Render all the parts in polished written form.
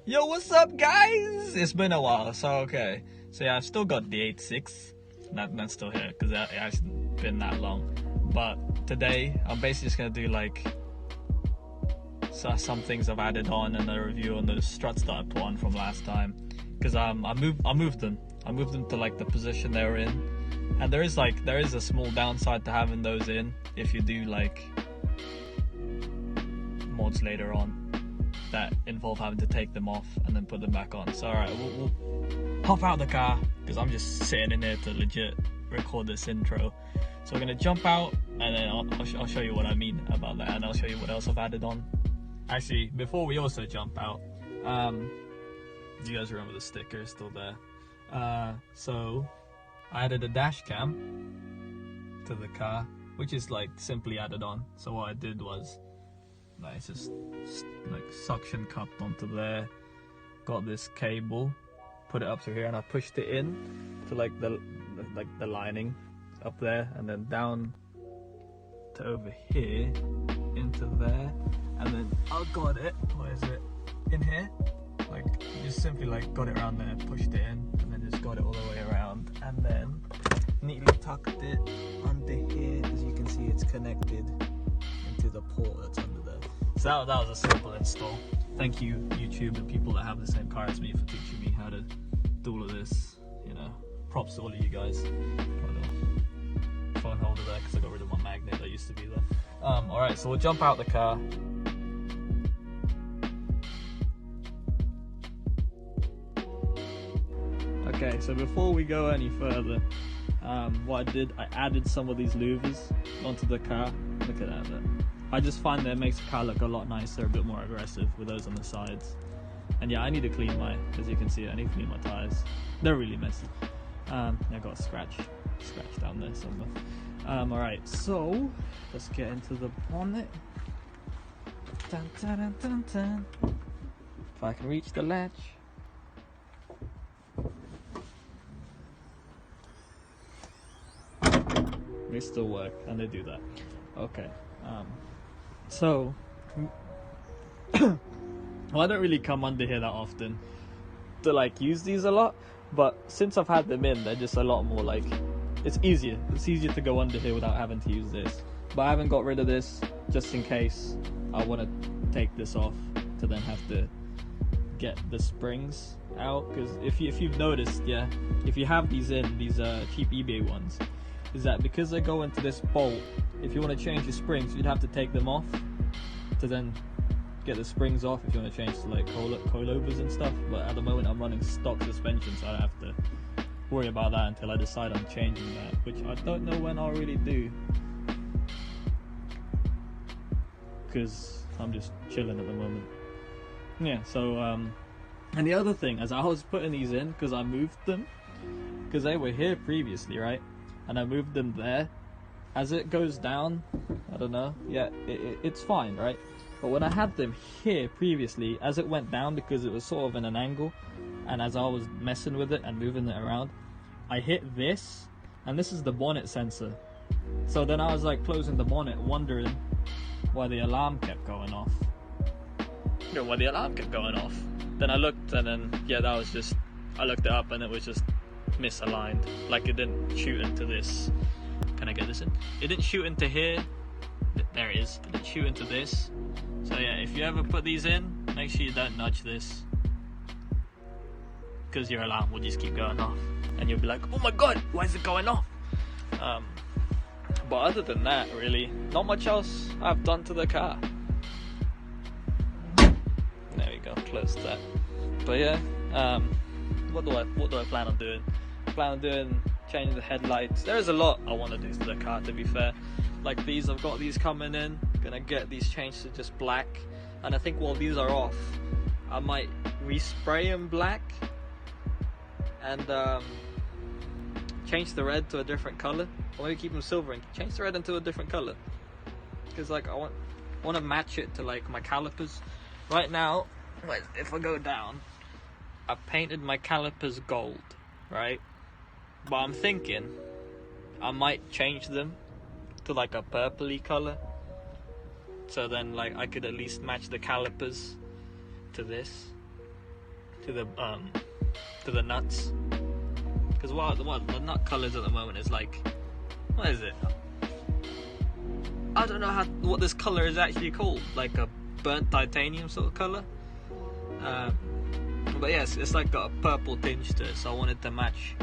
Yo, what's up, guys? It's been a while, so okay. So yeah, I've still got the 8.6. That's still here because it hasn't been that long. But today, I'm basically just gonna do like some things I've added on and a review on those struts that I put on from last time. Because I moved them. I moved them to like the position they were in. And there is a small downside to having those in if you do like mods later on that involve having to take them off and then put them back on. So alright, we'll hop out the car because I'm just sitting in here to legit record this intro. So we're gonna jump out and then I'll show you what I mean about that, and I'll show you what else I've added on. Actually, before we also jump out, you guys remember the sticker is still there. So I added a dash cam to the car, which is like simply added on. So what I did was it's just like suction cupped onto there, got this cable, put it up to here, and I pushed it in to like the lining up there, and then down to over here into there, and then I got it, where is it, in here, like just simply like got it around there, pushed it in, and then just got it all the way around, and then neatly tucked it under here. As you can see, it's connected into the port that's under there. So that was a simple install. Thank you, YouTube, and people that have the same car as me, for teaching me how to do all of this. You know, props to all of you guys. Got a phone holder there because I got rid of my magnet that used to be there. Alright, so we'll jump out the car. Okay, so before we go any further, what I did, I added some of these louvers onto the car. Look at that. I just find that it makes the car look a lot nicer, a bit more aggressive with those on the sides. And yeah, I need to clean as you can see, I need to clean my tires. They're really messy. I got a scratch down there somewhere. Alright, so let's get into the bonnet. Dun, dun, dun, dun, dun. If I can reach the latch. They still work, and they do that. Okay. So well, I don't really come under here that often to like use these a lot, but since I've had them in, they're just a lot more like, it's easier to go under here without having to use this. But I haven't got rid of this just in case I want to take this off to then have to get the springs out, because if you've noticed, yeah, if you have these cheap eBay ones, is that because they go into this bolt, if you want to change your springs, you'd have to take them off to then get the springs off if you want to change to like coilovers and stuff. But at the moment I'm running stock suspension, so I don't have to worry about that until I decide on changing that, which I don't know when I'll really do, because I'm just chilling at the moment. Yeah, so and the other thing, as I was putting these in, because I moved them, because they were here previously, right, and I moved them there, as it goes down, I don't know, yeah, it's fine, right? But when I had them here previously, as it went down, because it was sort of in an angle, and as I was messing with it and moving it around, I hit this, and this is the bonnet sensor. So then I was like closing the bonnet, wondering why the alarm kept going off. You know, why the alarm kept going off. Then I looked, and then, yeah, that was just, I looked it up, and it was just misaligned. Like, it didn't shoot into this. Can I get this in? It didn't shoot into here. There it is. It didn't shoot into this. So yeah, if you ever put these in, make sure you don't nudge this, because your alarm will just keep going off, and you'll be like, oh my god, why is it going off? But other than that, really, not much else I've done to the car. There we go, close that. But yeah, what do I plan on doing? I plan on doing changing the headlights. There's a lot I want to do to the car, to be fair. Like these, I've got these coming in, gonna get these changed to just black, and I think while these are off, I might respray them black and change the red to a different color, or maybe keep them silver and change the red into a different color, because like I want to match it to like my calipers. Right now, if I go down, I painted my calipers gold, right? But I'm thinking I might change them to like a purpley color, so then like I could at least match the calipers to this. to the nuts, because what the nut colors at the moment is like, what is it? I don't know what this color is actually called, like a burnt titanium sort of color. But yes, it's like got a purple tinge to it, so I wanted to match,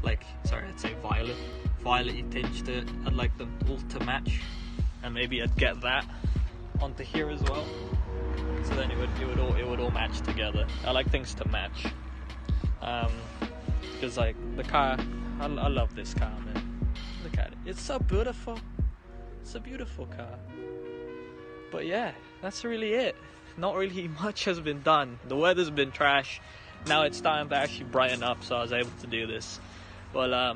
like, sorry, I'd say violet-y tinge to it. I'd like them all to match, and maybe I'd get that onto here as well, so then it would all match together. I like things to match, because like the car, I love this car, man. Look at it, it's so beautiful. It's a beautiful car. But yeah, that's really it. Not really much has been done. The weather's been trash. Now it's starting to actually brighten up, so I was able to do this. But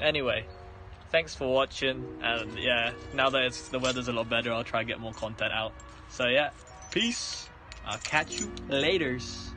anyway, thanks for watching, and yeah, now that the weather's a lot better, I'll try and get more content out. So yeah, peace. I'll catch you laters.